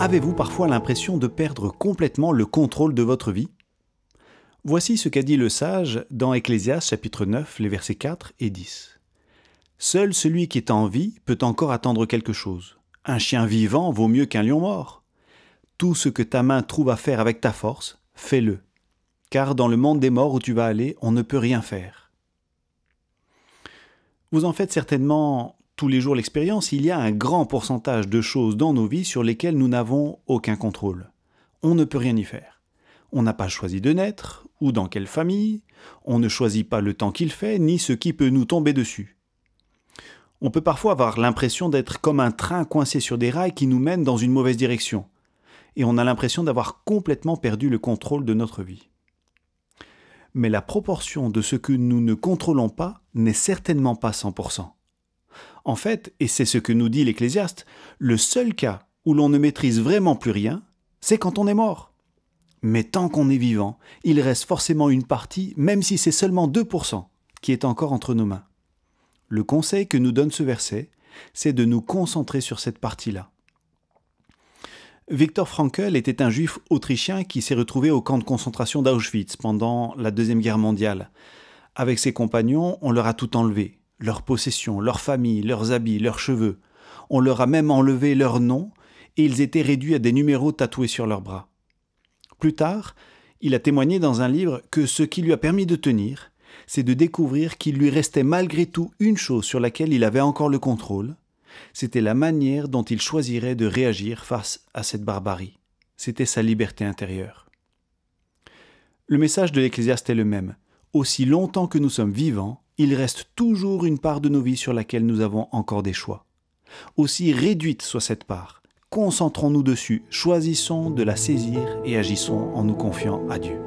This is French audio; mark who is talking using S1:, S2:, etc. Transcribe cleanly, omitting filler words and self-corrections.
S1: Avez-vous parfois l'impression de perdre complètement le contrôle de votre vie? Voici ce qu'a dit le sage dans Ecclésiaste chapitre 9, les versets 4 et 10. Seul celui qui est en vie peut encore attendre quelque chose. Un chien vivant vaut mieux qu'un lion mort. Tout ce que ta main trouve à faire avec ta force, fais-le. Car dans le monde des morts où tu vas aller, on ne peut rien faire. Vous en faites certainement tous les jours l'expérience, il y a un grand pourcentage de choses dans nos vies sur lesquelles nous n'avons aucun contrôle. On ne peut rien y faire. On n'a pas choisi de naître, ou dans quelle famille, on ne choisit pas le temps qu'il fait, ni ce qui peut nous tomber dessus. On peut parfois avoir l'impression d'être comme un train coincé sur des rails qui nous mènent dans une mauvaise direction, et on a l'impression d'avoir complètement perdu le contrôle de notre vie. Mais la proportion de ce que nous ne contrôlons pas n'est certainement pas 100%. En fait, et c'est ce que nous dit l'Ecclésiaste, le seul cas où l'on ne maîtrise vraiment plus rien, c'est quand on est mort. Mais tant qu'on est vivant, il reste forcément une partie, même si c'est seulement 2%, qui est encore entre nos mains. Le conseil que nous donne ce verset, c'est de nous concentrer sur cette partie-là. Viktor Frankl était un juif autrichien qui s'est retrouvé au camp de concentration d'Auschwitz pendant la Deuxième Guerre mondiale. Avec ses compagnons, on leur a tout enlevé. Leurs possessions, leurs familles, leurs habits, leurs cheveux. On leur a même enlevé leurs noms et ils étaient réduits à des numéros tatoués sur leurs bras. Plus tard, il a témoigné dans un livre que ce qui lui a permis de tenir, c'est de découvrir qu'il lui restait malgré tout une chose sur laquelle il avait encore le contrôle. C'était la manière dont il choisirait de réagir face à cette barbarie. C'était sa liberté intérieure. Le message de l'Ecclésiaste est le même. Aussi longtemps que nous sommes vivants, il reste toujours une part de nos vies sur laquelle nous avons encore des choix. Aussi réduite soit cette part, concentrons-nous dessus, choisissons de la saisir et agissons en nous confiant à Dieu.